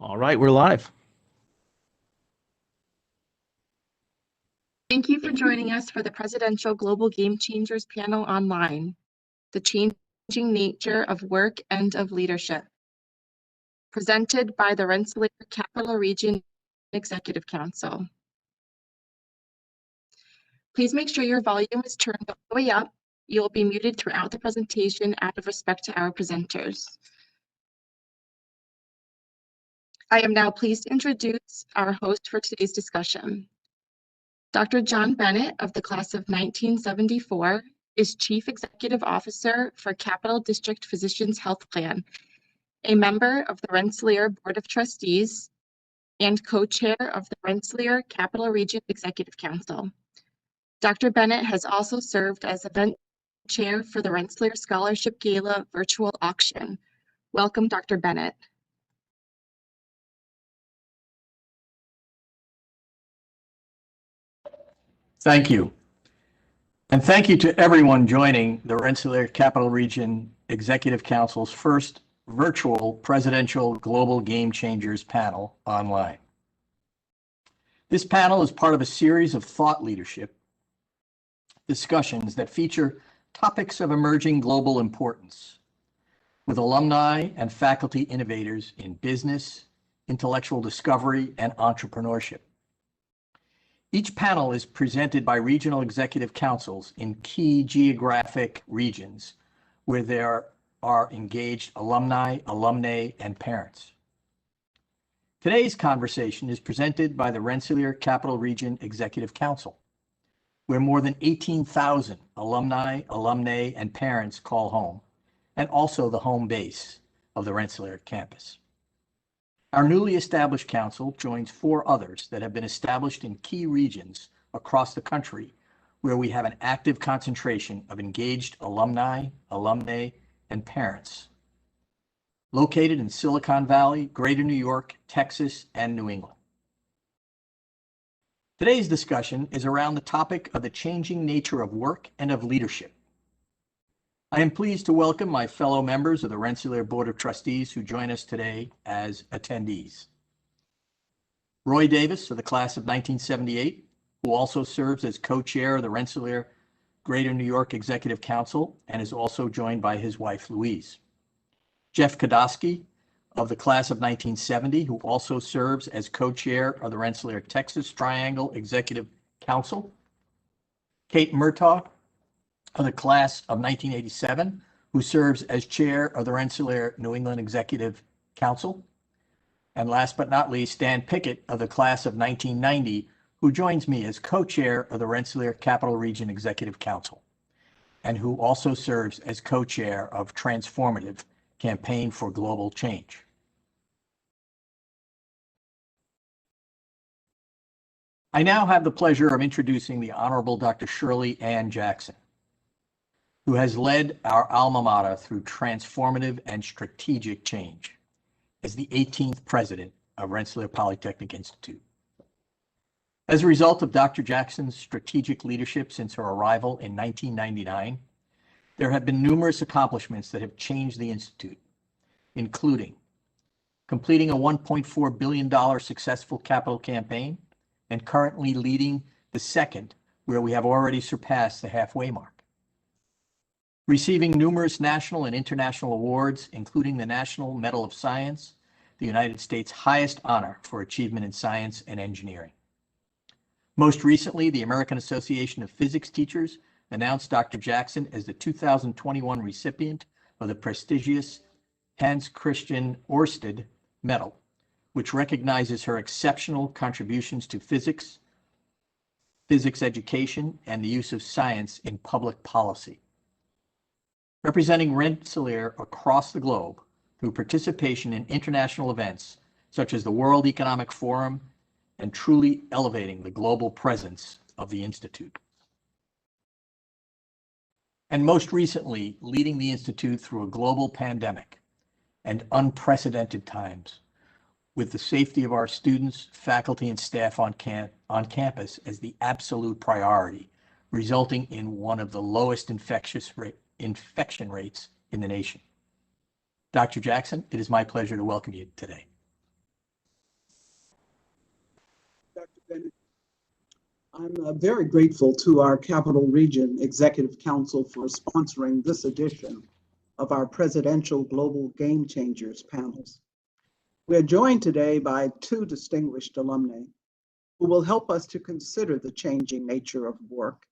All right, we're live. Thank you for joining us for the Presidential Global Game Changers panel online, The Changing Nature of Work and of Leadership, presented by the Rensselaer Capital Region Executive Council. Please make sure your volume is turned all the way up. You will be muted throughout the presentation out of respect to our presenters. I am now pleased to introduce our host for today's discussion. Dr. John Bennett of the class of 1974 is Chief Executive Officer for Capital District Physicians Health Plan, a member of the Rensselaer Board of Trustees, and co-chair of the Rensselaer Capital Region Executive Council. Dr. Bennett has also served as event chair for the Rensselaer Scholarship Gala virtual auction. Welcome, Dr. Bennett. Thank you. And thank you to everyone joining the Rensselaer Capital Region Executive Council's first virtual Presidential Global Game Changers panel online. This panel is part of a series of thought leadership discussions that feature topics of emerging global importance with alumni and faculty innovators in business, intellectual discovery, and entrepreneurship. Each panel is presented by regional executive councils in key geographic regions where there are engaged alumni, alumnae, and parents. Today's conversation is presented by the Rensselaer Capital Region Executive Council, where more than 18,000 alumni, alumnae, and parents call home, and also the home base of the Rensselaer campus. Our newly established council joins 4 others that have been established in key regions across the country where we have an active concentration of engaged alumni, alumnae, and parents, located in Silicon Valley, Greater New York, Texas, and New England. Today's discussion is around the topic of the changing nature of work and of leadership. I am pleased to welcome my fellow members of the Rensselaer Board of Trustees who join us today as attendees. Roy Davis of the class of 1978, who also serves as co-chair of the Rensselaer Greater New York Executive Council and is also joined by his wife, Louise. Jeff Kodosky of the class of 1970, who also serves as co-chair of the Rensselaer Texas Triangle Executive Council. Kate Murtaugh of the class of 1987, who serves as chair of the Rensselaer New England Executive Council. And last but not least, Dan Pickett of the class of 1990, who joins me as co-chair of the Rensselaer Capital Region Executive Council, and who also serves as co-chair of Transformative Campaign for Global Change. I now have the pleasure of introducing the Honorable Dr. Shirley Ann Jackson, who has led our alma mater through transformative and strategic change as the 18th president of Rensselaer Polytechnic Institute. As a result of Dr. Jackson's strategic leadership since her arrival in 1999, there have been numerous accomplishments that have changed the Institute, including completing a $1.4 billion successful capital campaign and currently leading the second, where we have already surpassed the halfway mark. Receiving numerous national and international awards, including the National Medal of Science, the United States' highest honor for achievement in science and engineering. Most recently, the American Association of Physics Teachers announced Dr. Jackson as the 2021 recipient of the prestigious Hans Christian Ørsted Medal, which recognizes her exceptional contributions to physics education, and the use of science in public policy. Representing Rensselaer across the globe through participation in international events such as the World Economic Forum and truly elevating the global presence of the Institute. And most recently, leading the Institute through a global pandemic and unprecedented times with the safety of our students, faculty, and staff on campus as the absolute priority, resulting in one of the lowest infection rates in the nation. Dr. Jackson, it is my pleasure to welcome you today. I'm very grateful to our Capital Region Executive Council for sponsoring this edition of our Presidential Global Game Changers panels. We are joined today by two distinguished alumnae who will help us to consider the changing nature of work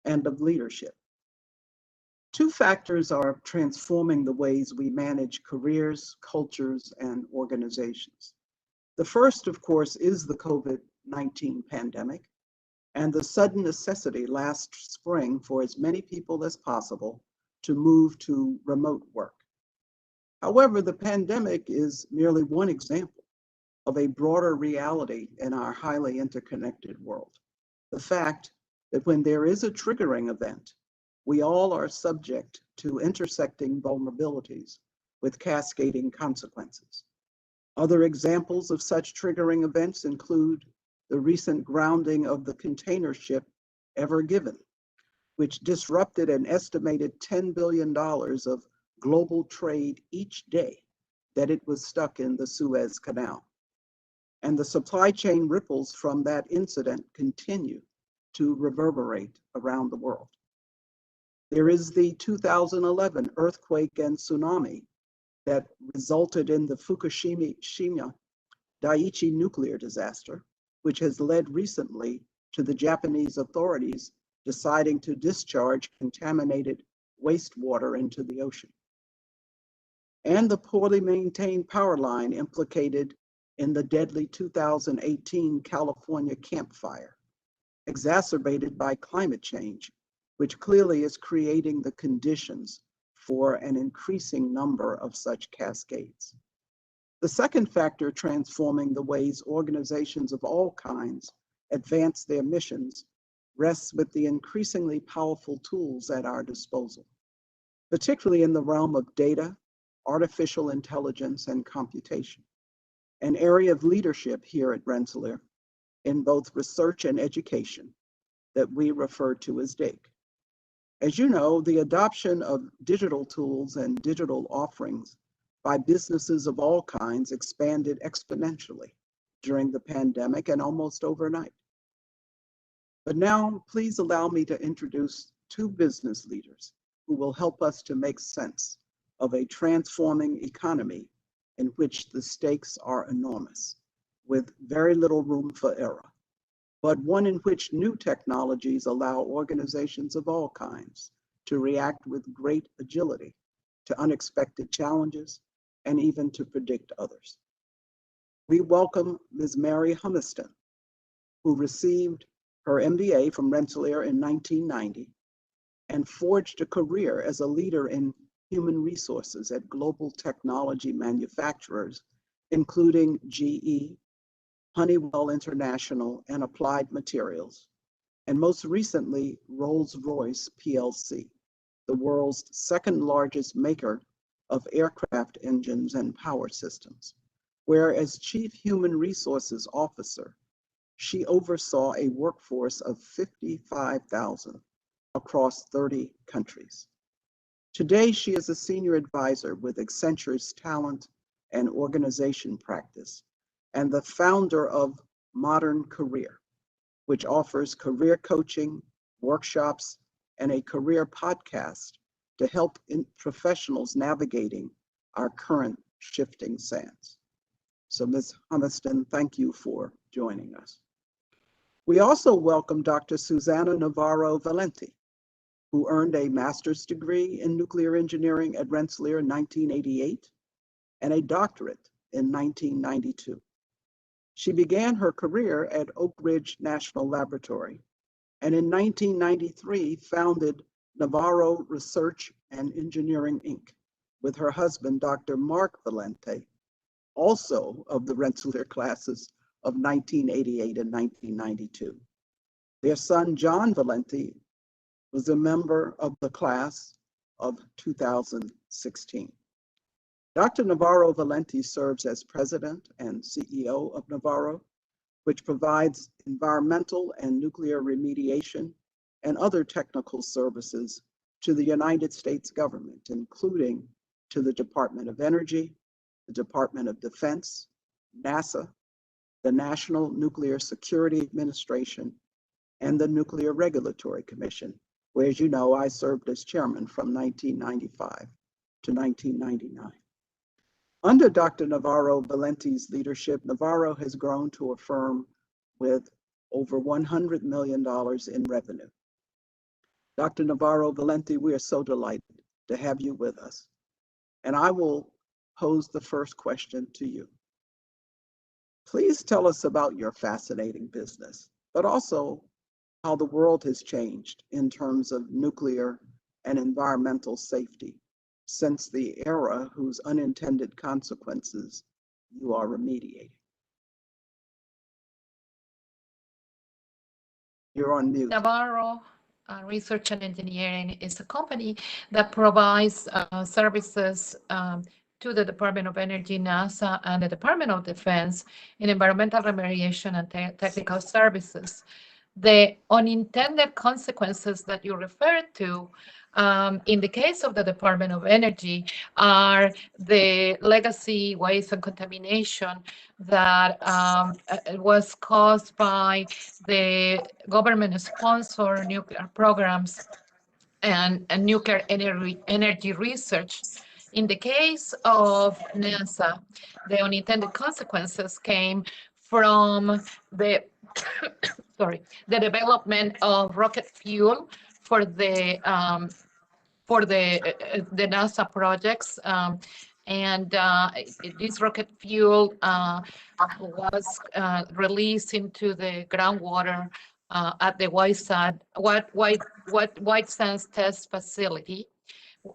and of leadership. Two factors are transforming the ways we manage careers, cultures, and organizations. The first, of course, is the COVID-19 pandemic and the sudden necessity last spring for as many people as possible to move to remote work. However, the pandemic is merely one example of a broader reality in our highly interconnected world. The fact that when there is a triggering event, we all are subject to intersecting vulnerabilities with cascading consequences. Other examples of such triggering events include the recent grounding of the container ship Ever Given, which disrupted an estimated $10 billion of global trade each day that it was stuck in the Suez Canal. And the supply chain ripples from that incident continue to reverberate around the world. There is the 2011 earthquake and tsunami that resulted in the Fukushima Daiichi nuclear disaster, which has led recently to the Japanese authorities deciding to discharge contaminated wastewater into the ocean. And the poorly maintained power line implicated in the deadly 2018 California Camp Fire, exacerbated by climate change, which clearly is creating the conditions for an increasing number of such cascades. The second factor transforming the ways organizations of all kinds advance their missions rests with the increasingly powerful tools at our disposal, particularly in the realm of data, artificial intelligence, and computation, an area of leadership here at Rensselaer in both research and education that we refer to as DAKE. As you know, the adoption of digital tools and digital offerings by businesses of all kinds expanded exponentially during the pandemic and almost overnight. But now, please allow me to introduce two business leaders who will help us to make sense of a transforming economy in which the stakes are enormous, with very little room for error, but one in which new technologies allow organizations of all kinds to react with great agility to unexpected challenges and even to predict others. We welcome Ms. Mary Humiston, who received her MBA from Rensselaer in 1990 and forged a career as a leader in human resources at global technology manufacturers, including GE, Honeywell International, and Applied Materials, and most recently, Rolls-Royce PLC, the world's second largest maker of aircraft engines and power systems, where as Chief Human Resources Officer, she oversaw a workforce of 55,000 across 30 countries. Today, she is a senior advisor with Accenture's talent and organization practice and the founder of Modern Career, which offers career coaching, workshops, and a career podcast to help professionals navigating our current shifting sands. So Ms. Humiston, thank you for joining us. We also welcome Dr. Susanna Navarro Valenti, who earned a master's degree in nuclear engineering at Rensselaer in 1988 and a doctorate in 1992. She began her career at Oak Ridge National Laboratory and in 1993 founded Navarro Research and Engineering, Inc. with her husband, Dr. Mark Valenti, also of the Rensselaer classes of 1988 and 1992. Their son, John Valenti, was a member of the class of 2016. Dr. Navarro Valenti serves as president and CEO of Navarro, which provides environmental and nuclear remediation and other technical services to the United States government, including to the Department of Energy, the Department of Defense, NASA, the National Nuclear Security Administration, and the Nuclear Regulatory Commission, where, as you know, I served as chairman from 1995 to 1999. Under Dr. Navarro Valenti's leadership, Navarro has grown to a firm with over $100 million in revenue. Dr. Navarro Valenti, we are so delighted to have you with us. And I will pose the first question to you. Please tell us about your fascinating business, but also how the world has changed in terms of nuclear and environmental safety since the era whose unintended consequences you are remediating. You're on mute. Navarro Research and Engineering is a company that provides services to the Department of Energy, NASA, and the Department of Defense in environmental remediation and technical services. The unintended consequences that you referred to in the case of the Department of Energy are the legacy waste and contamination that was caused by the government-sponsored nuclear programs and nuclear energy research. In the case of NASA, the unintended consequences came from the the development of rocket fuel for the NASA projects, and this rocket fuel was released into the groundwater at the White Sands Test Facility.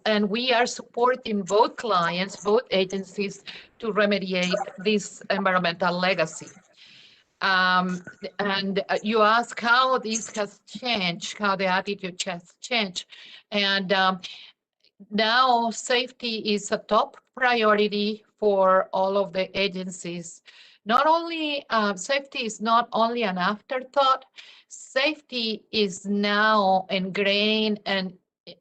And we are supporting both clients, both agencies, to remediate this environmental legacy. And you ask how this has changed, how the attitude has changed. And now safety is a top priority for all of the agencies. Not only, safety is not only an afterthought, safety is now ingrained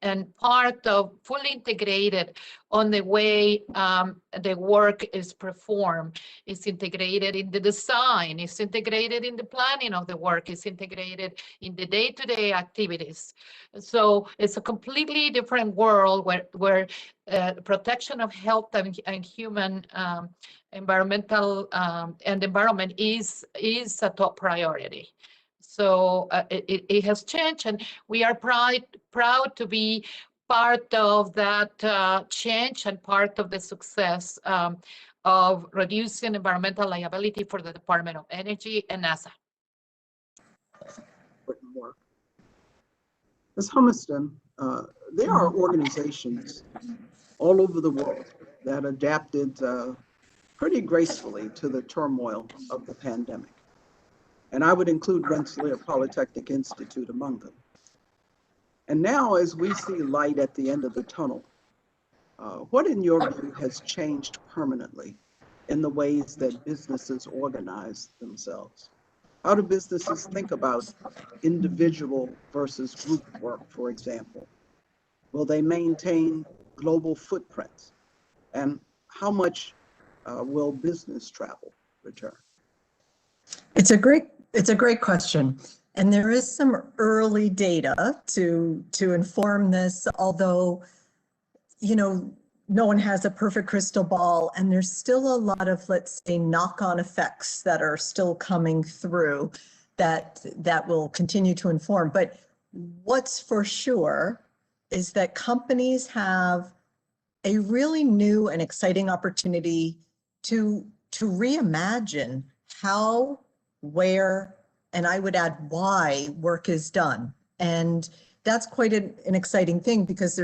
and part of, fully integrated on the way the work is performed. It's integrated in the design, it's integrated in the planning of the work, it's integrated in the day-to-day activities. So it's a completely different world where protection of health and human environmental and environment is a top priority. So it has changed, and we are proud to be part of that change and part of the success of reducing environmental liability for the Department of Energy and NASA. Ms. Humiston, there are organizations all over the world that adapted pretty gracefully to the turmoil of the pandemic. And I would include Rensselaer Polytechnic Institute among them. And now, as we see light at the end of the tunnel, what in your view has changed permanently in the ways that businesses organize themselves? How do businesses think about individual versus group work, for example? Will they maintain global footprints? And how much will business travel return? It's a great question. And there is some early data to inform this, although, you know, no one has a perfect crystal ball, and there's still a lot of, let's say, knock-on effects that are still coming through that will continue to inform. But what's for sure is that companies have a really new and exciting opportunity to reimagine how, where, and I would add why work is done. And that's quite an exciting thing, because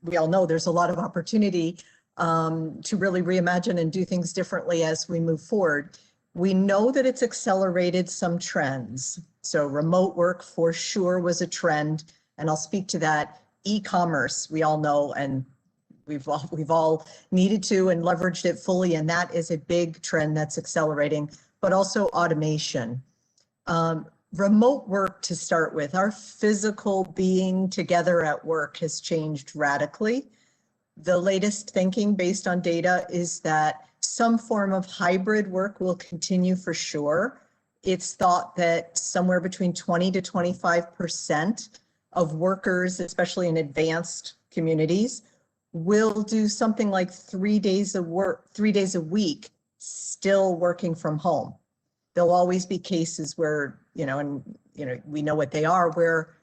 we all know there's a lot of opportunity to really reimagine and do things differently as we move forward. We know that it's accelerated some trends. So remote work for sure was a trend, and I'll speak to that. E-commerce, we all know, and we've all needed to and leveraged it fully, and that is a big trend that's accelerating, but also automation. Remote work to start with, our physical being together at work has changed radically. The latest thinking based on data is that some form of hybrid work will continue for sure. it's thought that somewhere between 20 to 25% of workers, especially in advanced communities, will do something like 3 days a week, still working from home. There'll always be cases where, we know what they are, where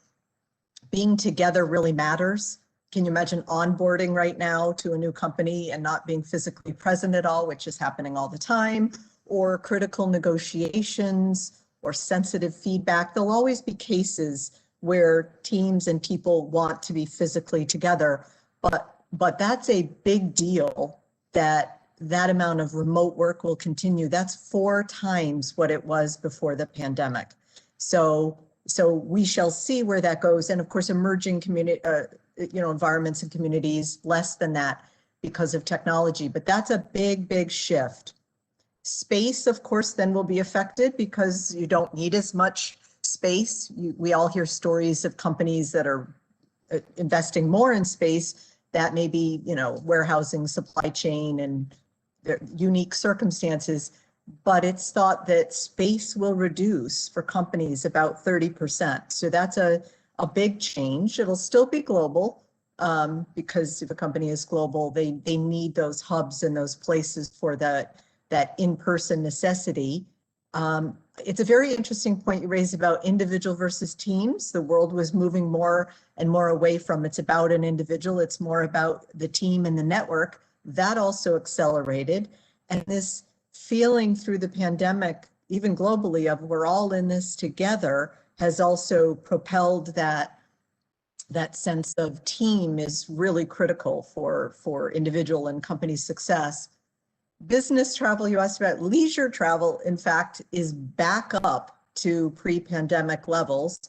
being together really matters. Can you imagine onboarding right now to a new company and not being physically present at all, which is happening all the time, or critical negotiations or sensitive feedback? There'll always be cases where teams and people want to be physically together, but that's a big deal that amount of remote work will continue. That's 4 times what it was before the pandemic. So we shall see where that goes. And of course, emerging community, environments and communities, less than that because of technology, but that's a big, big shift. Space, of course, then will be affected because you don't need as much space. We all hear stories of companies that are investing more in space. That may be, warehousing, supply chain, and unique circumstances. But it's thought that space will reduce for companies about 30%. So that's a big change. It'll still be global because if a company is global, they need those hubs and those places for that in-person necessity. It's a very interesting point you raised about individual versus teams. The world was moving more and more away from it's about an individual, it's more about the team and the network. That also accelerated. And this feeling through the pandemic, even globally, of we're all in this together, has also propelled that sense of team is really critical for individual and company success. Business travel, you asked about. Leisure travel, in fact, is back up to pre-pandemic levels.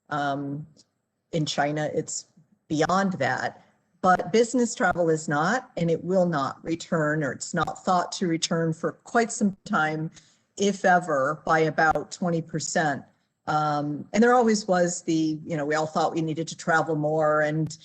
In China, it's beyond that. But business travel is not, and it will not return, or it's not thought to return for quite some time, if ever, by about 20%. And there always was we all thought we needed to travel more, and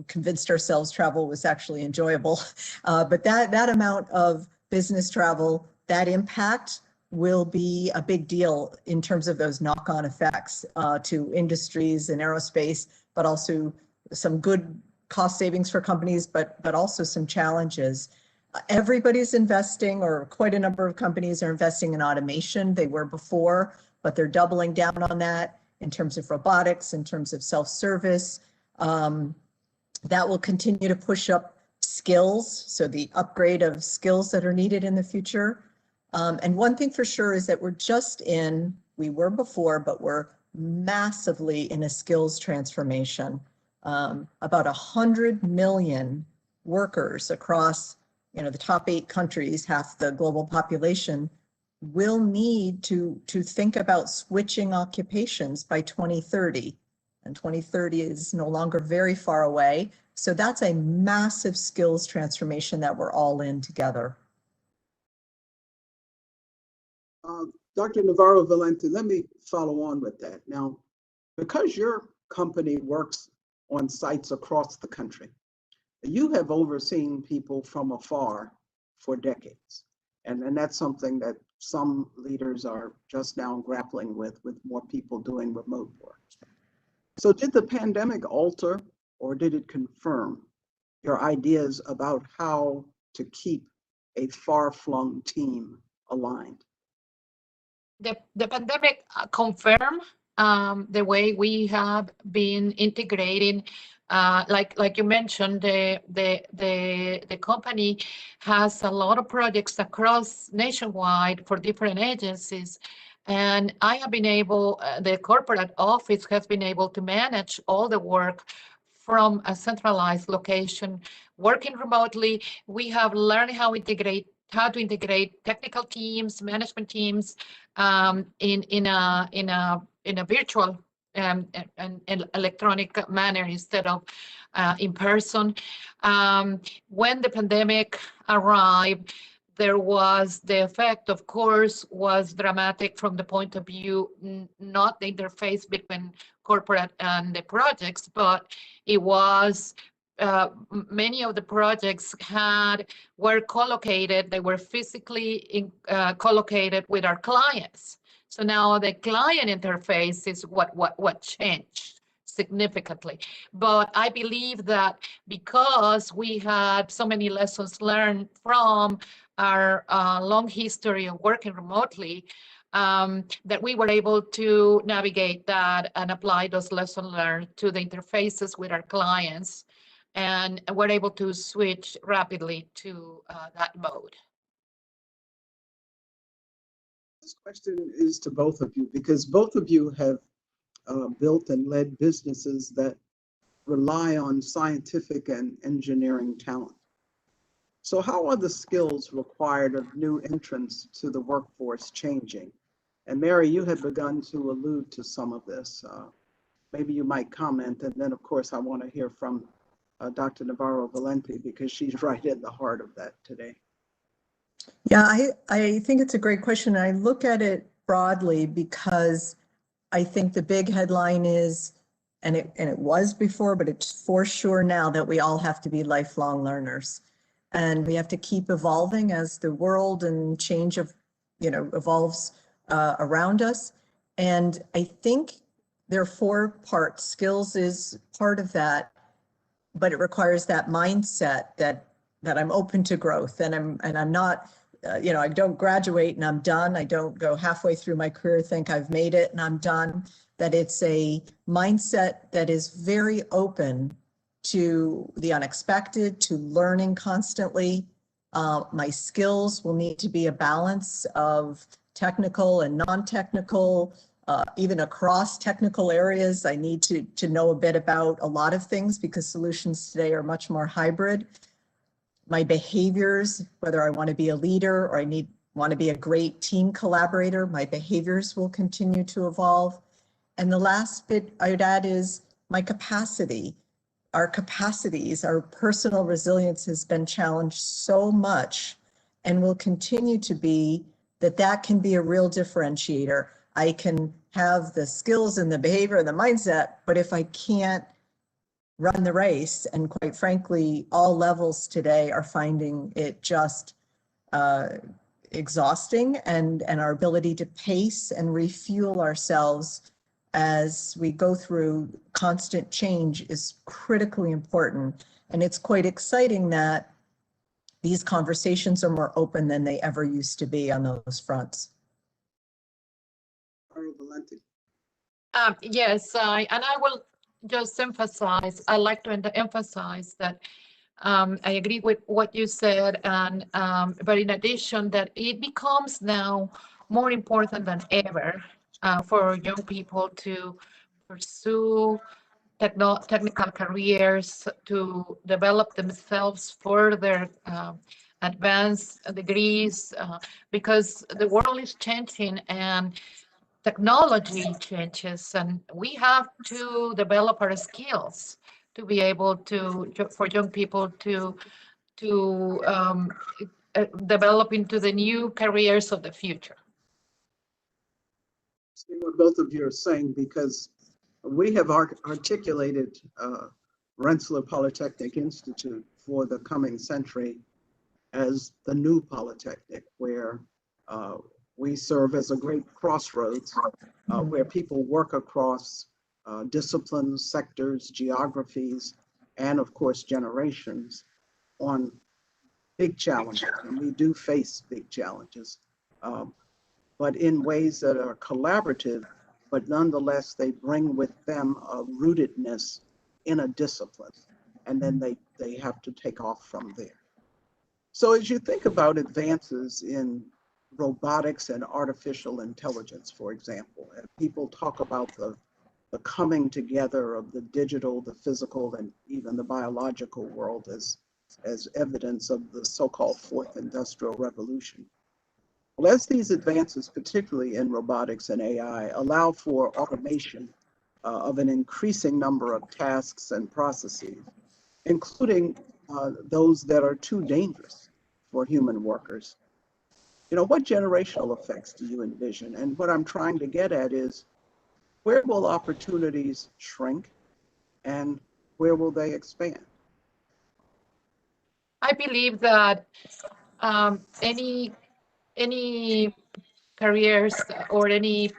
convinced ourselves travel was actually enjoyable. But that amount of business travel, that impact will be a big deal in terms of those knock-on effects to industries and aerospace, but also some good cost savings for companies, but also some challenges. Everybody's investing, or quite a number of companies are investing in automation. They were before, but they're doubling down on that in terms of robotics, in terms of self-service. That will continue to push up skills, so the upgrade of skills that are needed in the future. And one thing for sure is that we were before, but we're massively in a skills transformation. About 100 million workers across the top 8 countries, half the global population, will need to think about switching occupations by 2030. And 2030 is no longer very far away. So that's a massive skills transformation that we're all in together. Dr. Navarro Valenti, let me follow on with that. Now, because your company works on sites across the country, you have overseen people from afar for decades. And that's something that some leaders are just now grappling with more people doing remote work. So did the pandemic alter, or did it confirm your ideas about how to keep a far-flung team aligned? The pandemic confirmed the way we have been integrating. Like you mentioned, the company has a lot of projects across nationwide for different agencies. And I have been able, the corporate office has been able to manage all the work from a centralized location. Working remotely, we have learned how to integrate technical teams, management teams in a virtual and electronic manner instead of in person. When the pandemic arrived, there was the effect, of course, was dramatic from the point of view, not the interface between corporate and the projects, but it was many of the projects were co-located. They were physically co-located with our clients. So now the client interface is what changed significantly. But I believe that because we had so many lessons learned from our long history of working remotely, that we were able to navigate that and apply those lessons learned to the interfaces with our clients, and we're able to switch rapidly to that mode. This question is to both of you because both of you have built and led businesses that rely on scientific and engineering talent. So how are the skills required of new entrants to the workforce changing? And Mary, you had begun to allude to some of this. Maybe you might comment, and then of course I want to hear from Dr. Navarro Valenti because she's right in the heart of that today. Yeah, I think it's a great question. I look at it broadly because I think the big headline is, and it was before, but it's for sure now, that we all have to be lifelong learners. And we have to keep evolving as the world and change evolves around us. And I think there are 4 parts. Skills is part of that, but it requires that mindset that I'm open to growth, and I'm not, I don't graduate and I'm done. I don't go halfway through my career, think I've made it and I'm done. That it's a mindset that is very open to the unexpected, to learning constantly. My skills will need to be a balance of technical and non-technical, even across technical areas. I need to know a bit about a lot of things because solutions today are much more hybrid. My behaviors, whether I want to be a leader or want to be a great team collaborator, my behaviors will continue to evolve. And the last bit I would add is my capacity. Our capacities, our personal resilience has been challenged so much and will continue to be, that can be a real differentiator. I can have the skills and the behavior and the mindset, but if I can't run the race, and quite frankly, all levels today are finding it just exhausting, and our ability to pace and refuel ourselves as we go through constant change is critically important. And it's quite exciting that these conversations are more open than they ever used to be on those fronts. Yes, and I will just emphasize, I like to emphasize that I agree with what you said, and but in addition, that it becomes now more important than ever for young people to pursue technical careers, to develop themselves further, advanced degrees, because the world is changing and technology changes, and we have to develop our skills to be able to, for young people to develop into the new careers of the future. See what both of you are saying, because we have articulated Rensselaer Polytechnic Institute for the coming century as the new Polytechnic, where we serve as a great crossroads where people work across disciplines, sectors, geographies, and of course generations on big challenges. And we do face big challenges, but in ways that are collaborative, but nonetheless they bring with them a rootedness in a discipline, and then they have to take off from there. So as you think about advances in robotics and artificial intelligence, for example, and people talk about the coming together of the digital, the physical, and even the biological world as evidence of the so-called fourth industrial revolution. Well, as these advances, particularly in robotics and AI, allow for automation of an increasing number of tasks and processes, including those that are too dangerous for human workers, what generational effects do you envision? And what I'm trying to get at is, where will opportunities shrink and where will they expand? I believe that any careers or any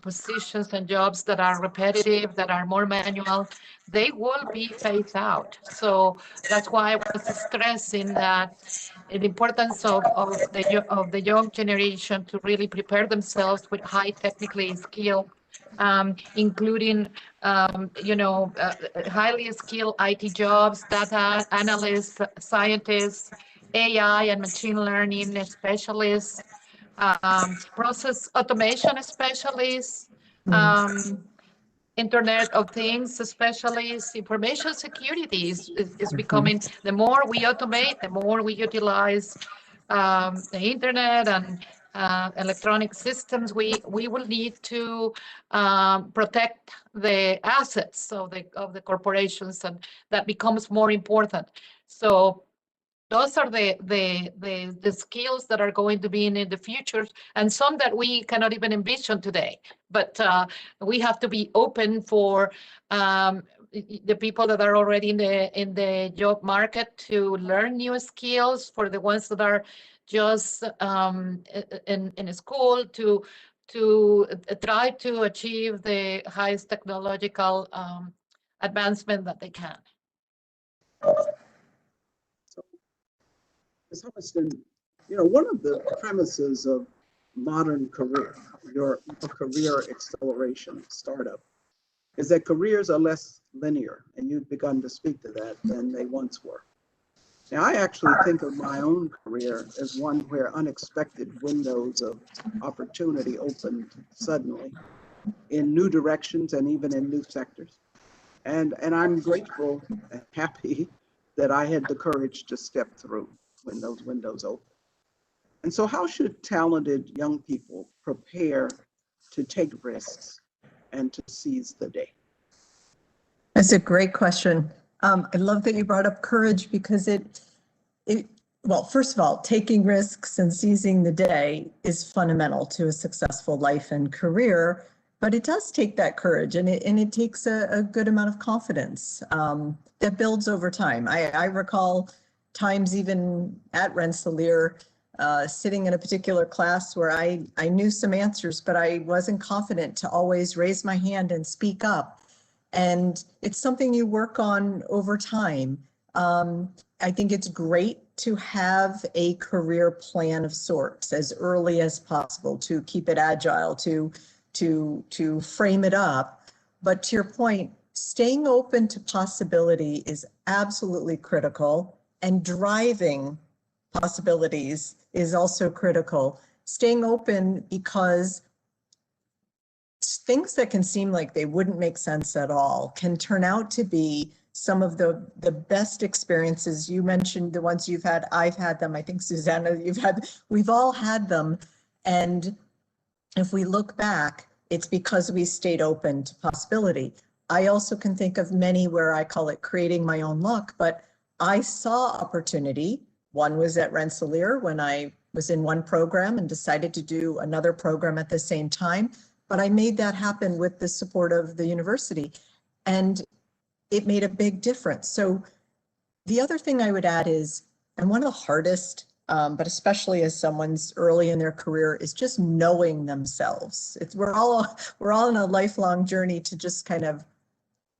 positions and jobs that are repetitive, that are more manual, they will be phased out. So that's why I was stressing that the importance of the young generation to really prepare themselves with high technically skill, including highly skilled IT jobs, data analysts, scientists, AI and machine learning specialists, process automation specialists, Internet of Things specialists, information security is becoming, the more we automate, the more we utilize the internet and electronic systems, we will need to protect the assets of the corporations, and that becomes more important. So those are the skills that are going to be in the future, and some that we cannot even envision today. But we have to be open for the people that are already in the job market to learn new skills, for the ones that are just in school to try to achieve the highest technological advancement that they can. Ms. Humiston, one of the premises of modern career, your career acceleration startup, is that careers are less linear, and you've begun to speak to that than they once were. Now, I actually think of my own career as one where unexpected windows of opportunity opened suddenly in new directions and even in new sectors. And I'm grateful and happy that I had the courage to step through when those windows open. And so how should talented young people prepare to take risks and to seize the day? That's a great question. I love that you brought up courage, because well, first of all, taking risks and seizing the day is fundamental to a successful life and career, but it does take that courage, and it takes a good amount of confidence that builds over time. I recall times even at Rensselaer, sitting in a particular class where I knew some answers, but I wasn't confident to always raise my hand and speak up. And it's something you work on over time. I think it's great to have a career plan of sorts as early as possible, to keep it agile, to frame it up. But to your point, staying open to possibility is absolutely critical, and driving possibilities is also critical. Staying open, because things that can seem like they wouldn't make sense at all can turn out to be some of the best experiences. You mentioned the ones you've had. I've had them. I think, Susanna, we've all had them. And if we look back, it's because we stayed open to possibility. I also can think of many where I call it creating my own luck, but I saw opportunity. One was at Rensselaer when I was in one program and decided to do another program at the same time, but I made that happen with the support of the university, and it made a big difference. So the other thing I would add is, and one of the hardest, but especially as someone's early in their career, is just knowing themselves. We're all in a lifelong journey to just kind of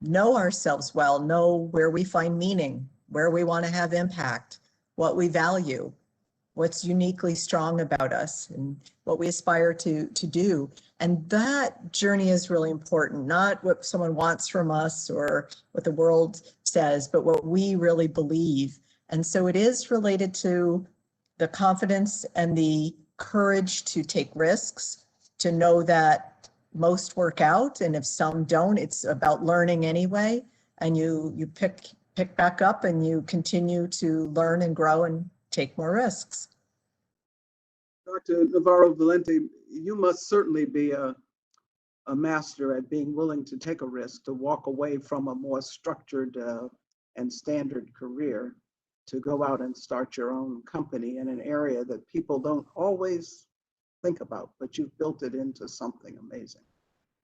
know ourselves well, know where we find meaning, where we want to have impact, what we value, what's uniquely strong about us, and what we aspire to do. And that journey is really important, not what someone wants from us or what the world says, but what we really believe. And so it is related to the confidence and the courage to take risks, to know that most work out, and if some don't, it's about learning anyway, and you pick back up and you continue to learn and grow and take more risks. Dr. Navarro Valenti, you must certainly be a master at being willing to take a risk, to walk away from a more structured and standard career, to go out and start your own company in an area that people don't always think about, but you've built it into something amazing.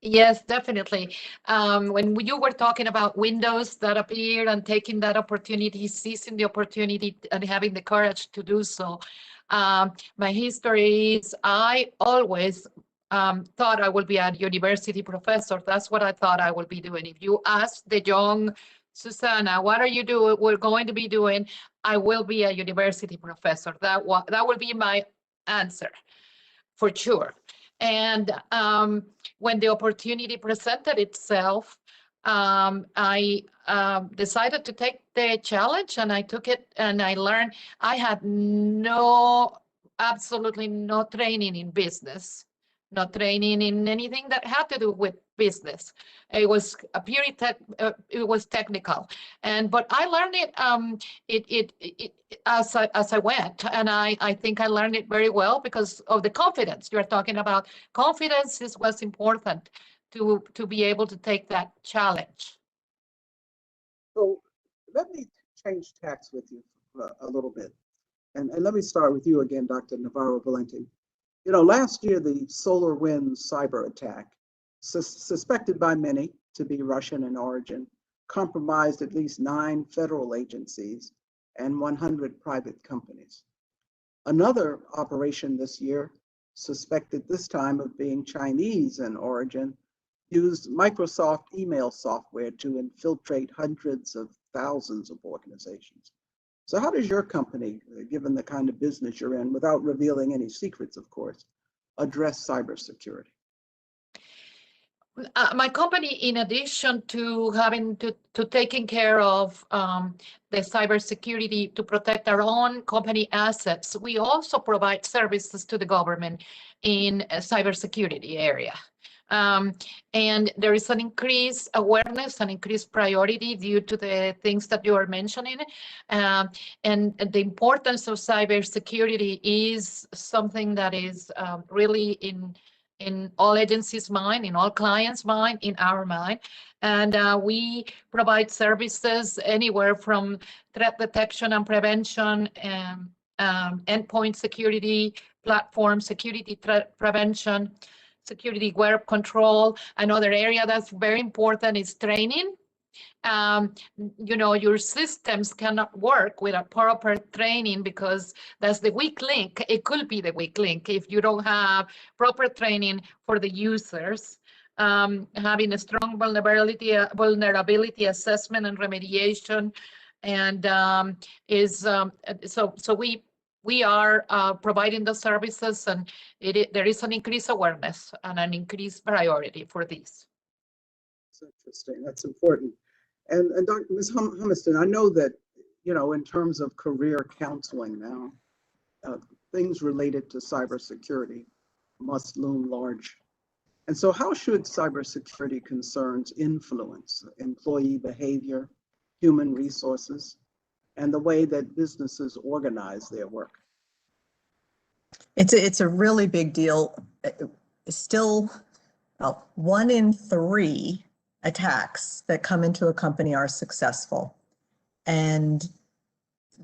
Yes, definitely. When you were talking about windows that appeared and taking that opportunity, seizing the opportunity and having the courage to do so, My history is I always thought I would be a university professor. That's what I thought I would be doing. If you ask the young Susanna, what are you doing? We're going to be doing. I will be a university professor. That will be my answer for sure. And when the opportunity presented itself, I decided to take the challenge, and I took it, and I learned. I had absolutely no training in business, no training in anything that had to do with business. It was a purely it was technical, but I learned it as I went, and I think I learned it very well because of the confidence you are talking about. Confidence is what's important to be able to take that challenge. So let me change tacks with you a little bit. And let me start with you again, Dr. Navarro Valenti. You know, last year, the SolarWinds cyber attack, suspected by many to be Russian in origin, compromised at least 9 federal agencies and 100 private companies. Another operation this year, suspected this time of being Chinese in origin, used Microsoft email software to infiltrate hundreds of thousands of organizations. So how does your company, given the kind of business you're in, without revealing any secrets, of course, address cybersecurity? My company, in addition to having to taking care of the cybersecurity to protect our own company assets, we also provide services to the government in a cybersecurity area. And there is an increased awareness, an increased priority due to the things that you are mentioning. And the importance of cybersecurity is something that is really in all agencies' mind, in all clients' mind, in our mind. And we provide services anywhere from threat detection and prevention, and endpoint security, platform security, threat prevention, security web control. Another area that's very important is training. You know, your systems cannot work without proper training because that's the weak link. It could be the weak link if you don't have proper training for the users. Having a strong vulnerability assessment and remediation, and so we are providing the services, and there is an increased awareness and an increased priority for these. That's interesting. That's important. And Dr. Ms. Humiston, I know that, you know, in terms of career counseling now, things related to cybersecurity must loom large. And so how should cybersecurity concerns influence employee behavior, human resources, and the way that businesses organize their work? It's a really big deal. Still, 1 in 3 attacks that come into a company are successful. And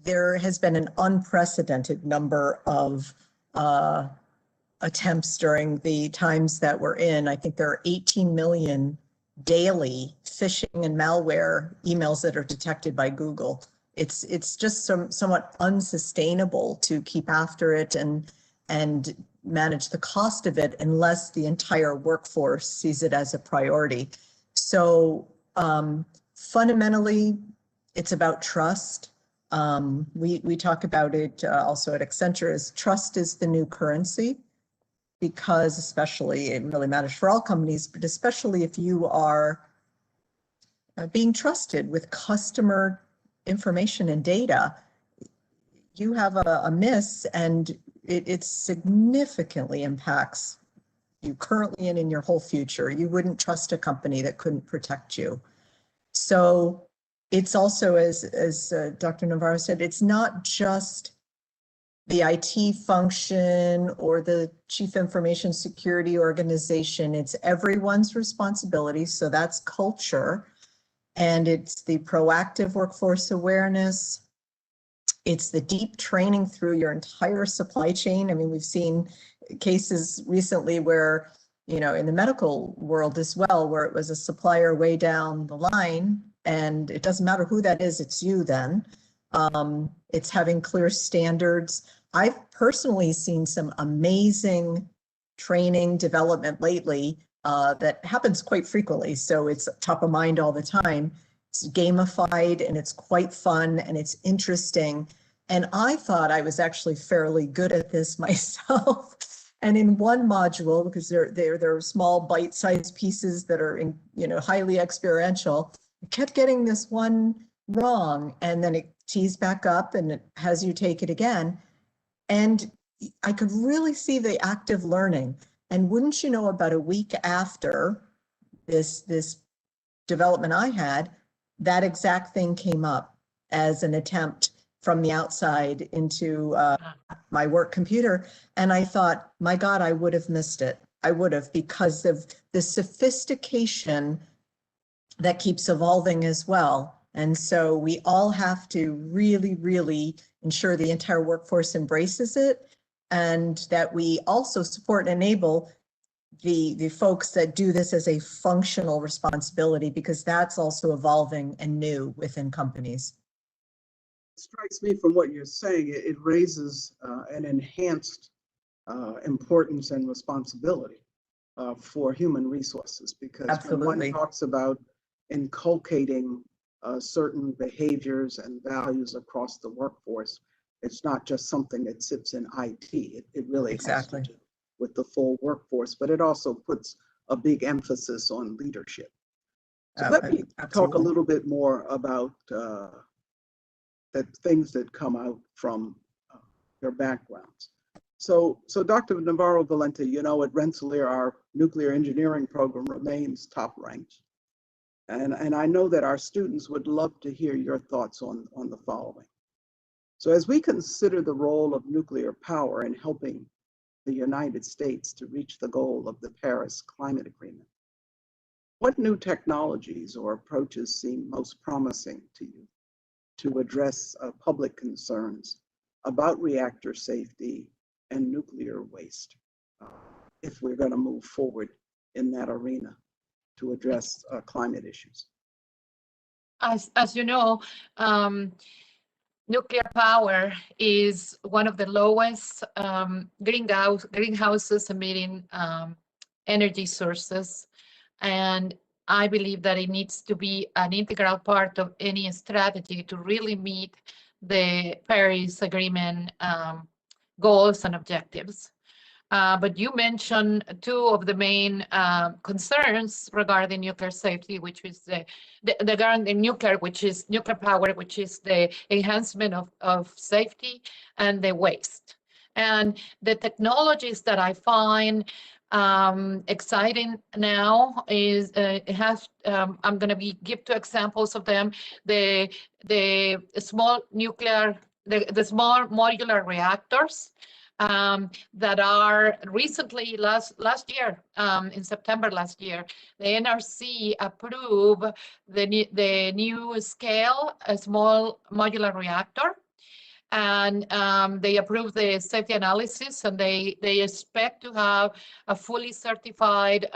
there has been an unprecedented number of attempts during the times that we're in. I think there are 18 million daily phishing and malware emails that are detected by Google. It's just somewhat unsustainable to keep after it and manage the cost of it unless the entire workforce sees it as a priority. So fundamentally, it's about trust. We talk about it also at Accenture as trust is the new currency, because especially it really matters for all companies, but especially if you are being trusted with customer information and data, you have a miss and it significantly impacts you currently and in your whole future. You wouldn't trust a company that couldn't protect you. So it's also, as Dr. Navarro said, it's not just the IT function or the chief information security organization. It's everyone's responsibility. So that's culture. And it's the proactive workforce awareness. It's the deep training through your entire supply chain. I mean, we've seen cases recently where, you know, in the medical world as well, where it was a supplier way down the line, and it doesn't matter who that is, it's you then. It's having clear standards I've personally seen some amazing training development lately that happens quite frequently. So it's top of mind all the time. It's gamified and it's quite fun and it's interesting. And I thought I was actually fairly good at this myself. And in one module, because they're small bite-sized pieces that are highly experiential, I kept getting this one wrong, and then it tees back up and it has you take it again. And I could really see the active learning. And wouldn't you know, about a week after this development I had, that exact thing came up as an attempt from the outside into my work computer. And I thought, my God, I would have missed it. I would have, because of the sophistication that keeps evolving as well. And so we all have to really, really ensure the entire workforce embraces it, and that we also support and enable the folks that do this as a functional responsibility, because that's also evolving and new within companies. It strikes me from what you're saying, it raises an enhanced importance and responsibility for human resources, because Absolutely. when one talks about inculcating certain behaviors and values across the workforce, it's not just something that sits in IT. It really Exactly. has to do with the full workforce, but it also puts a big emphasis on leadership. So let me talk a little bit more about the things that come out from your backgrounds. So Dr. Navarro Valenti, you know, at Rensselaer, our nuclear engineering program remains top ranked. And I know that our students would love to hear your thoughts on the following. So as we consider the role of nuclear power in helping the United States to reach the goal of the Paris Climate Agreement, what new technologies or approaches seem most promising to you to address public concerns about reactor safety and nuclear waste, if we're going to move forward in that arena to address climate issues? As you know, nuclear power is one of the lowest greenhouses emitting energy sources. And I believe that it needs to be an integral part of any strategy to really meet the Paris Agreement goals and objectives. But you mentioned two of the main concerns regarding nuclear safety, which is the nuclear, which is nuclear power, which is the enhancement of safety, and the waste. And the technologies that I find exciting now is I'm going to give two examples of them. The small nuclear, the small modular reactors. That are recently last year, in September last year, the NRC approved the new scale, a small modular reactor, and they approved the safety analysis, and they expect to have a fully certified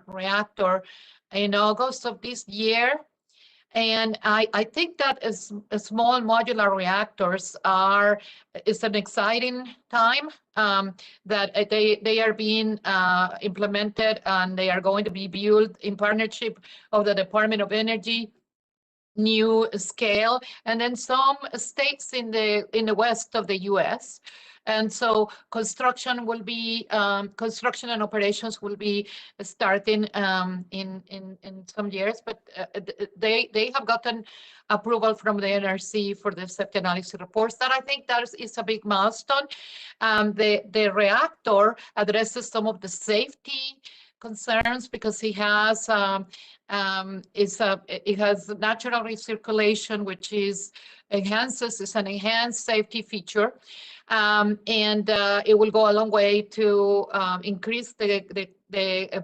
reactor in August of this year. And I think that as small modular reactors is an exciting time, that they are being implemented, and they are going to be built in partnership of the Department of Energy, new scale, and then some states in the west of the U.S. And so construction and operations will be starting in some years, but they have gotten approval from the NRC for the safety analysis reports. That I think that is a big milestone. The reactor addresses some of the safety concerns because it has natural recirculation, which is an enhanced safety feature, and it will go a long way to increase the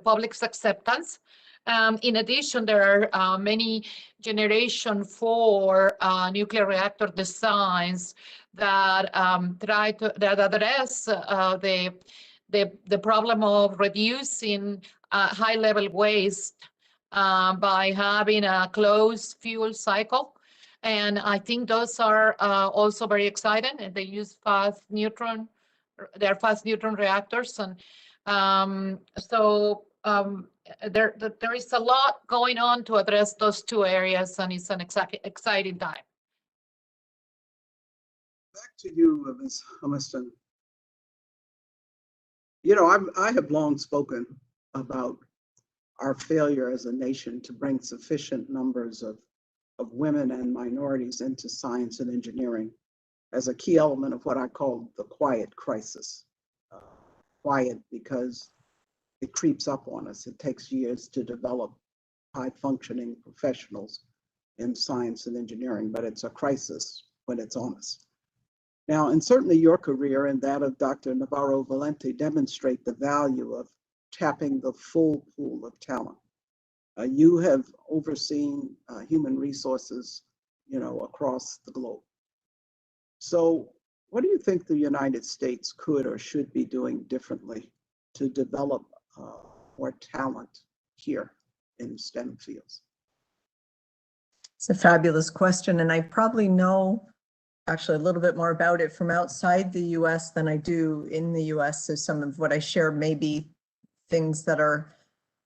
public's acceptance. In addition, there are many Generation 4 nuclear reactor designs that address the problem of reducing high-level waste by having a closed fuel cycle. And I think those are also very exciting. And they use they're fast neutron reactors. And there is a lot going on to address those two areas, and it's an exciting time. Back to you, Ms. Humiston. You know, I have long spoken about our failure as a nation to bring sufficient numbers of women and minorities into science and engineering as a key element of what I call the quiet crisis. Quiet because it creeps up on us. It takes years to develop high-functioning professionals in science and engineering, but it's a crisis when it's on us. Now, and certainly your career and that of Dr. Navarro Valenti demonstrate the value of tapping the full pool of talent. You have overseen human resources, you know, across the globe. So what do you think the United States could or should be doing differently to develop more talent here in STEM fields? It's a fabulous question, and I probably know actually a little bit more about it from outside the US than I do in the US. So some of what I share may be things that are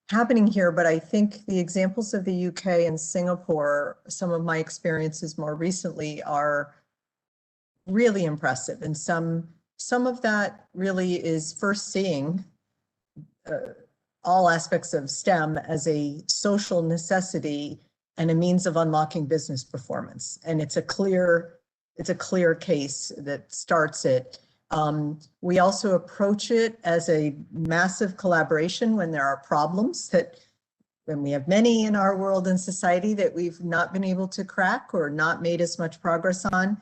happening here, but I think the examples of the UK and Singapore, some of my experiences more recently are really impressive. And some of that really is first seeing all aspects of STEM as a social necessity and a means of unlocking business performance. And it's a clear case that starts it. We also approach it as a massive collaboration when there are problems when we have many in our world and society that we've not been able to crack or not made as much progress on.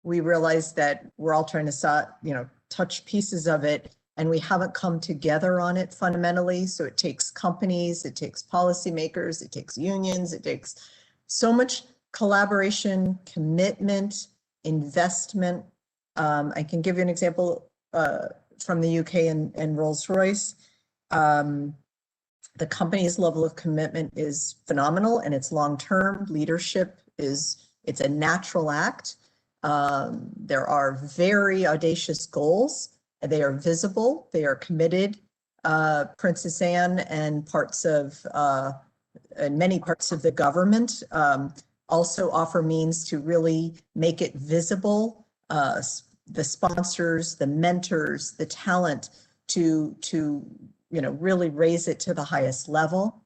We realize that we're all trying to, touch pieces of it, and we haven't come together on it fundamentally. So it takes companies, it takes policymakers, it takes unions, it takes so much collaboration, commitment, investment. I can give you an example from the UK and Rolls-Royce. The company's level of commitment is phenomenal, and it's long-term. Leadership it's a natural act. There are very audacious goals. They are visible, they are committed. Princess Anne and many parts of the government also offer means to really make it visible. The sponsors, the mentors, the talent to really raise it to the highest level.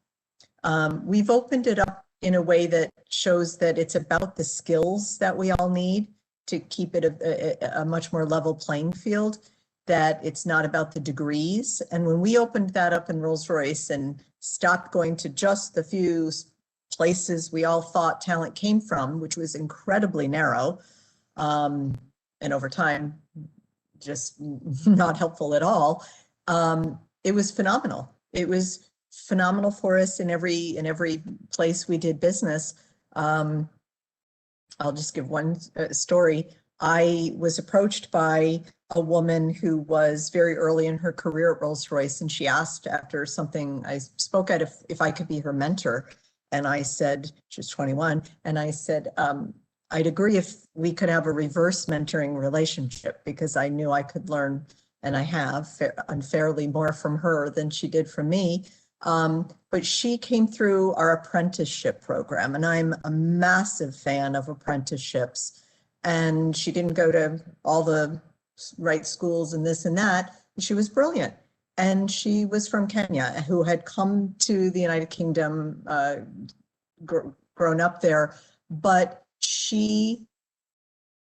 We've opened it up in a way that shows that it's about the skills that we all need to keep it a much more level playing field, that it's not about the degrees. And when we opened that up in Rolls-Royce and stopped going to just the few places we all thought talent came from, which was incredibly narrow, and over time, just not helpful at all. It was phenomenal. It was phenomenal for us in every place we did business. I'll just give one story. I was approached by a woman who was very early in her career at Rolls-Royce, and she asked after something I spoke at if I could be her mentor. And I said, she was 21, and I said, I'd agree if we could have a reverse mentoring relationship, because I knew I could learn, and I have unfairly more from her than she did from me. But she came through our apprenticeship program, and I'm a massive fan of apprenticeships. And she didn't go to all the right schools and this and that. She was brilliant. And she was from Kenya, who had come to the United Kingdom, grown up there, but she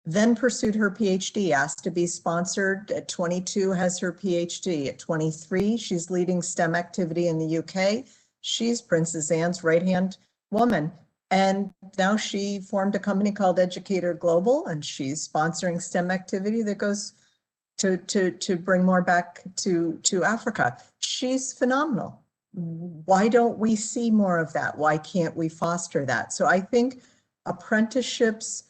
then pursued her PhD, asked to be sponsored. At 22, has her PhD. At 23, she's leading STEM activity in the UK. She's Princess Anne's right-hand woman. And now she formed a company called Educator Global, and she's sponsoring STEM activity that goes to bring more back to Africa. She's phenomenal. Why don't we see more of that? Why can't we foster that? So I think apprenticeships,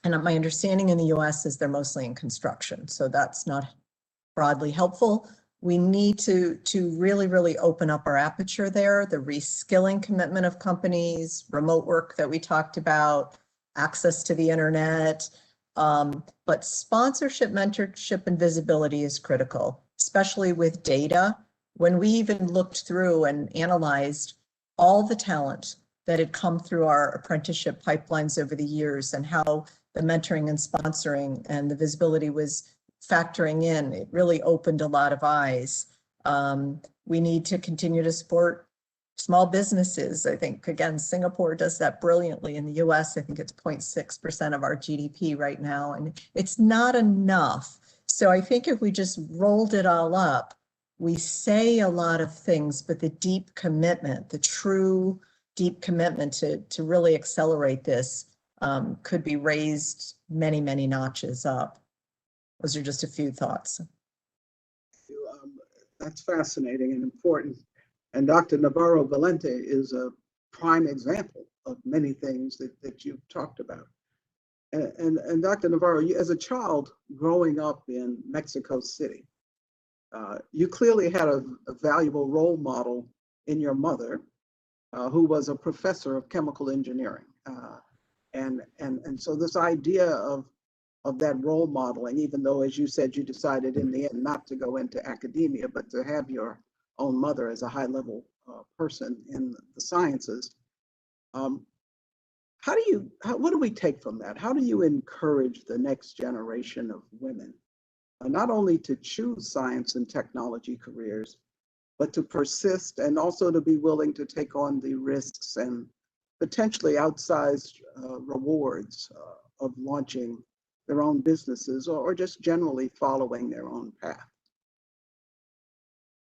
and my understanding in the US is they're mostly in construction, so that's not broadly helpful. We need to really, really open up our aperture there. The reskilling commitment of companies, remote work that we talked about, access to the internet. But sponsorship, mentorship, and visibility is critical, especially with data. When we even looked through and analyzed all the talent that had come through our apprenticeship pipelines over the years and how the mentoring and sponsoring and the visibility was factoring in, it really opened a lot of eyes. We need to continue to support small businesses. I think, again, Singapore does that brilliantly. In the US, I think it's 0.6% of our GDP right now, and it's not enough. So I think if we just rolled it all up, we say a lot of things, but the deep commitment, the true deep commitment to really accelerate this could be raised many, many notches up. Those are just a few thoughts. That's fascinating and important. And Dr. Navarro Valenti is a prime example of many things that you've talked about. And Dr. Navarro, you, as a child growing up in Mexico City, you clearly had a valuable role model in your mother, who was a professor of chemical engineering. And so this idea of that role modeling, even though, as you said, you decided in the end not to go into academia, but to have your own mother as a high-level person in the sciences. What do we take from that? How do you encourage the next generation of women, not only to choose science and technology careers, but to persist and also to be willing to take on the risks and potentially outsized rewards of launching their own businesses or just generally following their own path?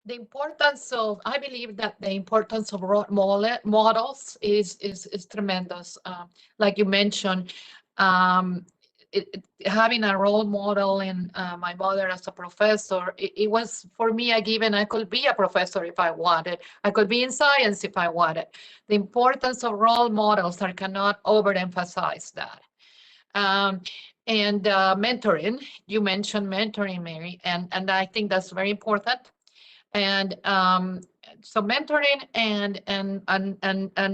The importance of, I believe that the importance of role models is tremendous. Like you mentioned, having a role model in my mother as a professor, it was for me a given. I could be a professor if I wanted. I could be in science if I wanted. The importance of role models, I cannot overemphasize that. And mentoring, you mentioned mentoring, Mary, and I think that's very important. And so mentoring and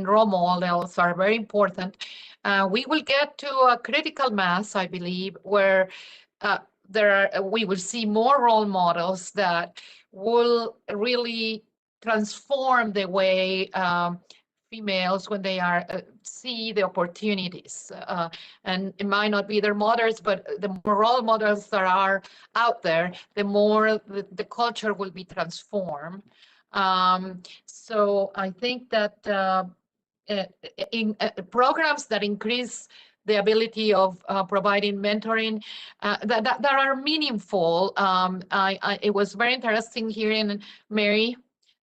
role models are very important. We will get to a critical mass, I believe, where we will see more role models that will really transform the way females, when they are see the opportunities, and it might not be their mothers, but the more role models that are out there, the more the culture will be transformed. So I think that in programs that increase the ability of providing mentoring that are meaningful. It was very interesting hearing Mary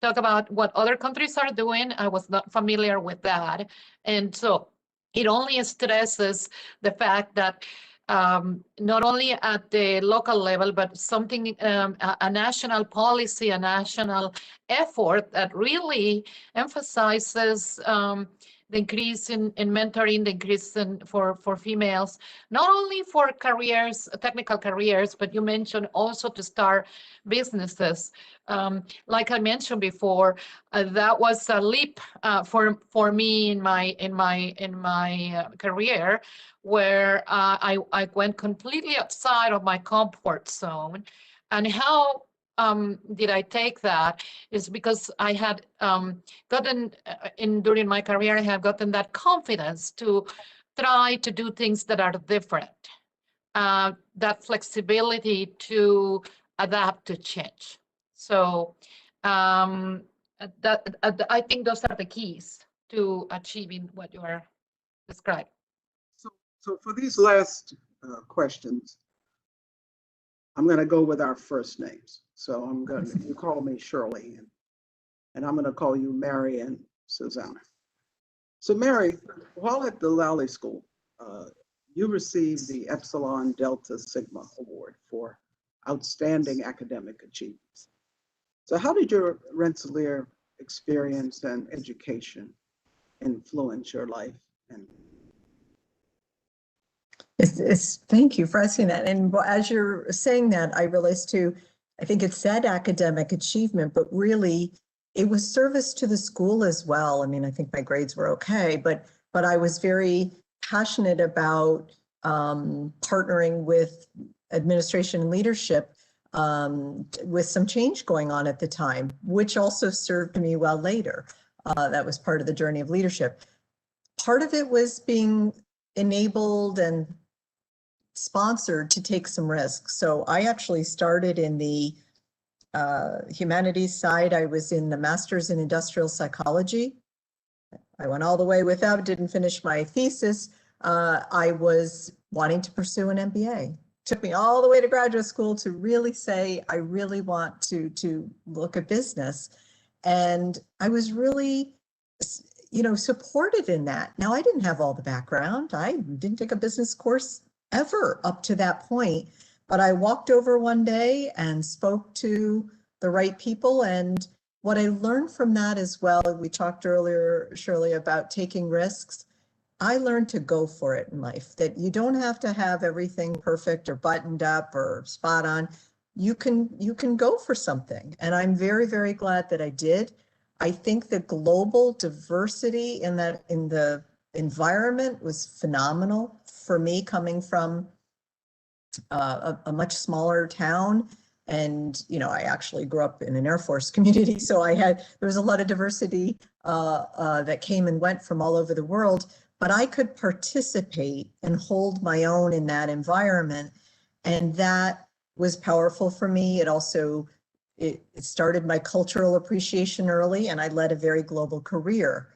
talk about what other countries are doing. I was not familiar with that. And so it only stresses the fact that not only at the local level, but something, a national policy, a national effort that really emphasizes the increase in mentoring, the increase for females, not only for careers, technical careers, but you mentioned also to start businesses. Like I mentioned before, that was a leap for me in my career, where I went completely outside of my comfort zone. And how did I take that? Is because I had gotten during my career, I have gotten that confidence to try to do things that are different, that flexibility to adapt to change. So I think those are the keys to achieving what you are describing. So for these last questions, I'm going to go with our first names. So I'm going to, you call me Shirley, and I'm going to call you Mary and Susanna. So Mary, while at the Lally School, you received the Epsilon Delta Sigma Award for outstanding academic achievements. So how did your Rensselaer experience and education influence your life? And Thank you for asking that. And as you're saying that, I realized too, I think it said academic achievement, but really it was service to the school as well. I mean, I think my grades were okay, but I was very passionate about partnering with administration and leadership with some change going on at the time, which also served me well later. That was part of the journey of leadership. Part of it was being enabled and sponsored to take some risks. So I actually started in the humanities side. I was in the master's in industrial psychology. I went all the way without, didn't finish my thesis. I was wanting to pursue an MBA. Took me all the way to graduate school to really say, I really want to look at business. And I was really, supported in that. Now, I didn't have all the background. I didn't take a business course ever up to that point, but I walked over one day and spoke to the right people. And what I learned from that as well, we talked earlier, Shirley, about taking risks. I learned to go for it in life, that you don't have to have everything perfect or buttoned up or spot on. You can go for something. And I'm very, very glad that I did. I think the global diversity in the environment was phenomenal for me, coming from a much smaller town. And, I actually grew up in an Air Force community. So there was a lot of diversity that came and went from all over the world, but I could participate and hold my own in that environment. And that was powerful for me. It also, it started my cultural appreciation early, and I led a very global career.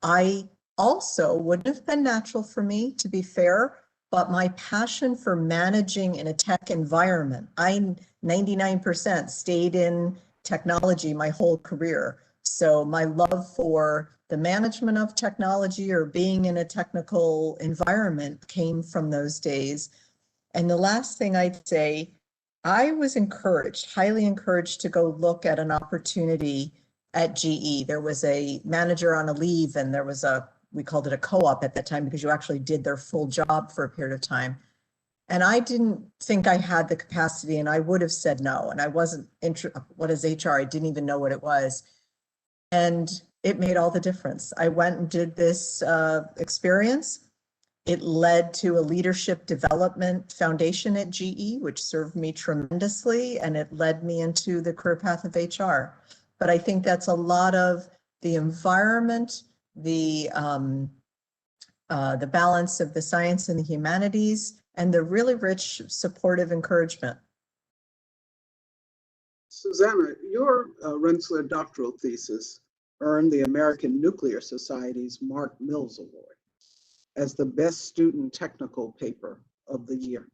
I also wouldn't have been natural for me, to be fair, but my passion for managing in a tech environment, I 99% stayed in technology my whole career. So my love for the management of technology or being in a technical environment came from those days. And the last thing I'd say, I was highly encouraged to go look at an opportunity at GE. There was a manager on a leave, and there was we called it a co-op at that time, because you actually did their full job for a period of time. And I didn't think I had the capacity, and I would have said no. And I wasn't what is HR? I didn't even know what it was. And it made all the difference. I went and did this experience. It led to a leadership development foundation at GE, which served me tremendously, and it led me into the career path of HR. But I think that's a lot of the environment, the balance of the science and the humanities, and the really rich supportive encouragement. Susanna, your Rensselaer doctoral thesis earned the American Nuclear Society's Mark Mills Award as the best student technical paper of the year.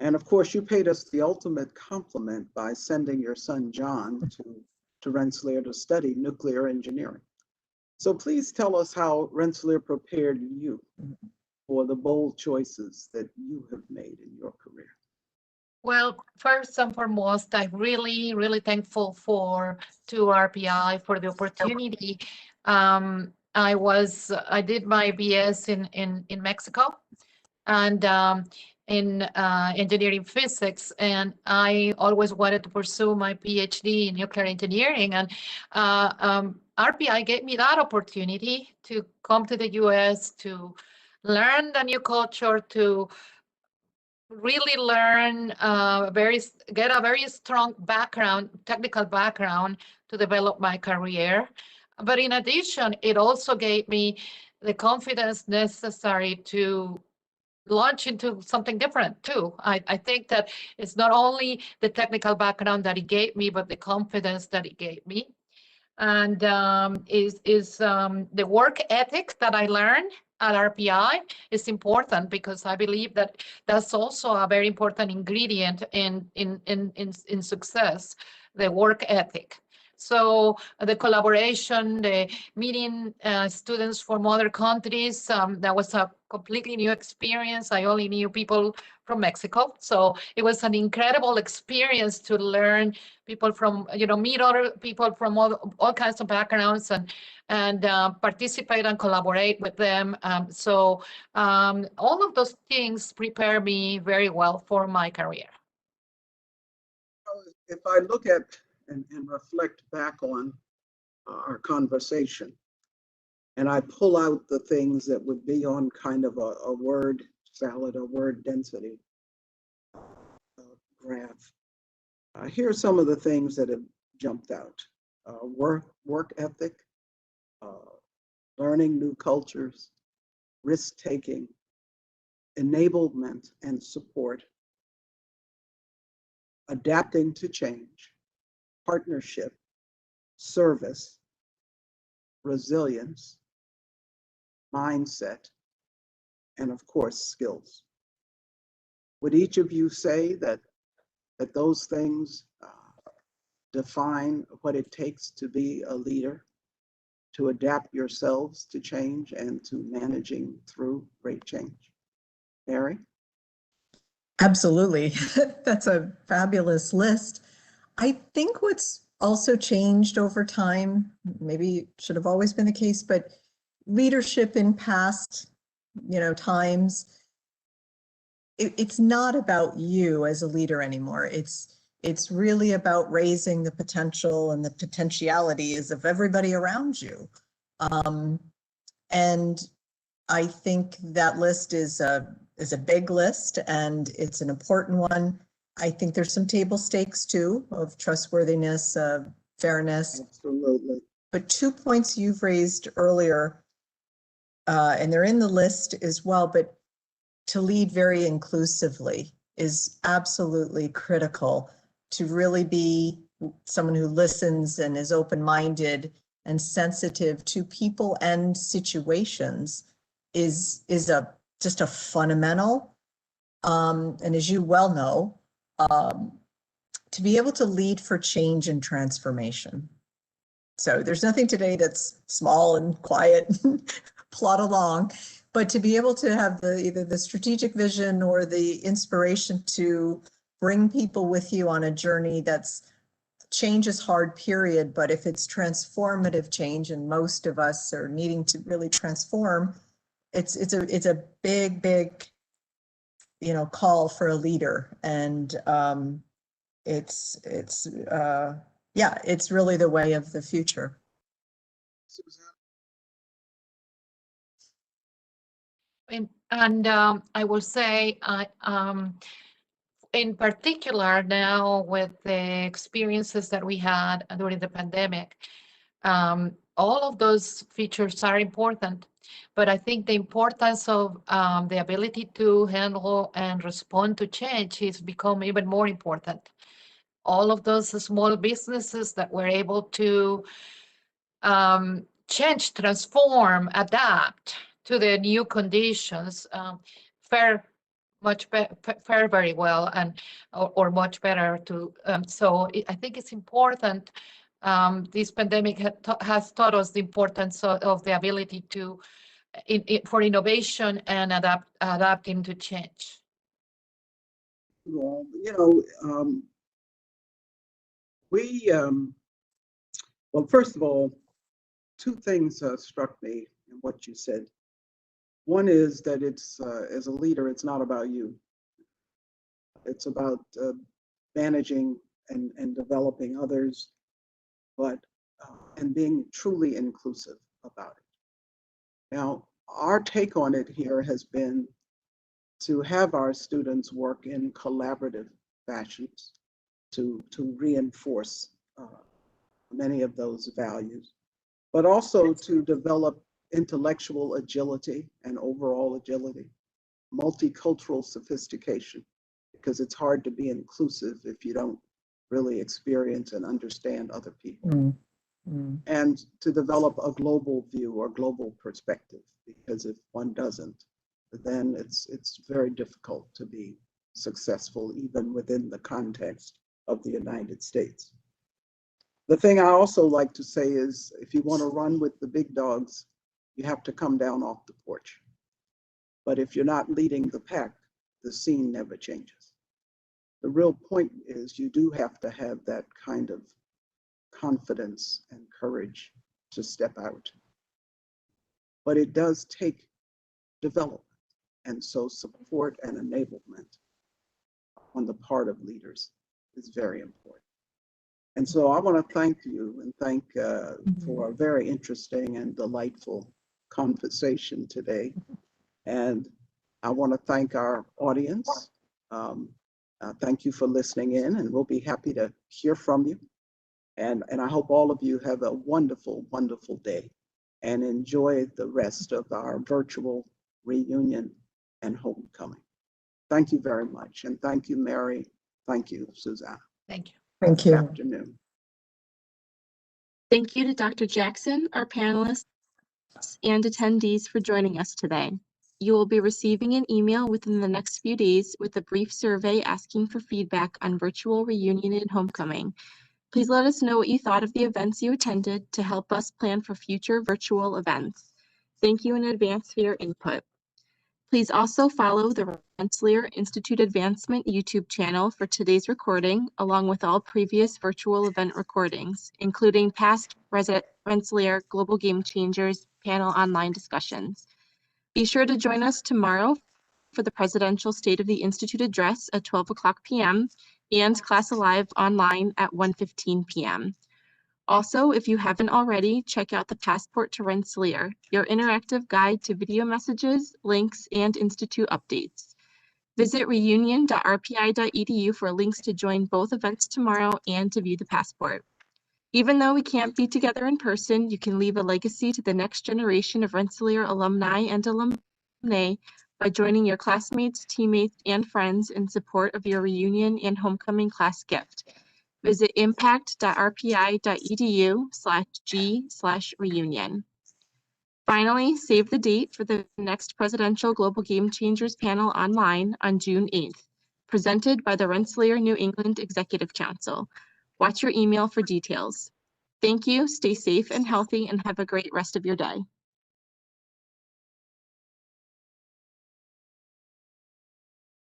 And of course, you paid us the ultimate compliment by sending your son, John, to Rensselaer to study nuclear engineering. So please tell us how Rensselaer prepared you for the bold choices that you have made in your career. Well, first and foremost, I'm really, really thankful to RPI for the opportunity. I did my BS in Mexico, and in engineering physics, and I always wanted to pursue my PhD in nuclear engineering, and RPI gave me that opportunity to come to the US to learn the new culture, to really learn get a very strong background, technical background, to develop my career. But in addition, it also gave me the confidence necessary to launch into something different too. I think that it's not only the technical background that it gave me, but the confidence that it gave me. And the work ethic that I learned at RPI is important, because I believe that that's also a very important ingredient in success, the work ethic. So the collaboration, the meeting students from other countries, that was a completely new experience. I only knew people from Mexico. So it was an incredible experience to learn people from, meet other people from all kinds of backgrounds, and participate and collaborate with them. So all of those things prepare me very well for my career. If I look at and reflect back on our conversation, And I pull out the things that would be on kind of a word salad, a word density graph. Here are some of the things that have jumped out. Work ethic, learning new cultures, risk-taking, enablement and support, adapting to change, partnership, service, resilience, mindset, and of course, skills. Would each of you say that those things define what it takes to be a leader, to adapt yourselves to change and to managing through great change? Mary? Absolutely. That's a fabulous list. I think what's also changed over time, maybe should have always been the case, but leadership in past, times, it's not about you as a leader anymore. It's really about raising the potential and the potentialities of everybody around you. And I think that list is a big list, and it's an important one. I think there's some table stakes too of trustworthiness, fairness. Absolutely. But 2 points you've raised earlier, and they're in the list as well, but to lead very inclusively is absolutely critical. To really be someone who listens and is open-minded and sensitive to people and situations is just a fundamental. And as you well know, to be able to lead for change and transformation. So there's nothing today that's small and quiet, plod along, but to be able to have either the strategic vision or the inspiration to bring people with you on a journey that's change is hard, period. But if it's transformative change, and most of us are needing to really transform, it's a big, call for a leader. And it's really the way of the future. Susanna? And I will say, in particular now with the experiences that we had during the pandemic, all of those features are important, but I think the importance of the ability to handle and respond to change has become even more important. All of those small businesses that were able to change, transform, adapt to the new conditions, fare very well, and or much better to. So I think it's important. This pandemic has taught us the importance of the ability to for innovation and adapting to change. Well, well, first of all, two things struck me in what you said. One is that it's, as a leader, it's not about you. It's about managing and developing others, but and being truly inclusive about it. Now, our take on it here has been to have our students work in collaborative fashions to reinforce many of those values, but also to develop intellectual agility and overall agility, multicultural sophistication, because it's hard to be inclusive if you don't really experience and understand other people. And to develop a global view or global perspective, because if one doesn't, then it's very difficult to be successful even within the context of the United States. The thing I also like to say is, if you want to run with the big dogs, you have to come down off the porch. But if you're not leading the pack, the scene never changes. The real point is you do have to have that kind of confidence and courage to step out. But it does take development. And so support and enablement on the part of leaders is very important. And so I want to thank you and thank for a very interesting and delightful conversation today. And I want to thank our audience. Thank you for listening in, and we'll be happy to hear from you. And I hope all of you have a wonderful, wonderful day and enjoy the rest of our virtual reunion and homecoming. Thank you very much. And thank you, Mary. Thank you, Susanna. Thank you. Thank Good you. afternoon. Thank you to Dr. Jackson, our panelists, and attendees for joining us today. You will be receiving an email within the next few days with a brief survey asking for feedback on virtual reunion and homecoming. Please let us know what you thought of the events you attended to help us plan for future virtual events. Thank you in advance for your input. Please also follow the Rensselaer Institute Advancement YouTube channel for today's recording, along with all previous virtual event recordings, including past Rensselaer Global Game Changers panel online discussions. Be sure to join us tomorrow for the Presidential State of the Institute address at 12:00 p.m. and Class Alive online at 1:15 p.m. Also, if you haven't already, check out the Passport to Rensselaer, your interactive guide to video messages, links, and Institute updates. Visit reunion.rpi.edu for links to join both events tomorrow and to view the passport. Even though we can't be together in person, you can leave a legacy to the next generation of Rensselaer alumni and alumnae by joining your classmates, teammates, and friends in support of your reunion and homecoming class gift. Visit impact.rpi.edu/G/reunion. Finally, save the date for the next Presidential Global Game Changers panel online on June 8th, presented by the Rensselaer New England Executive Council. Watch your email for details. Thank you, stay safe and healthy, and have a great rest of your day.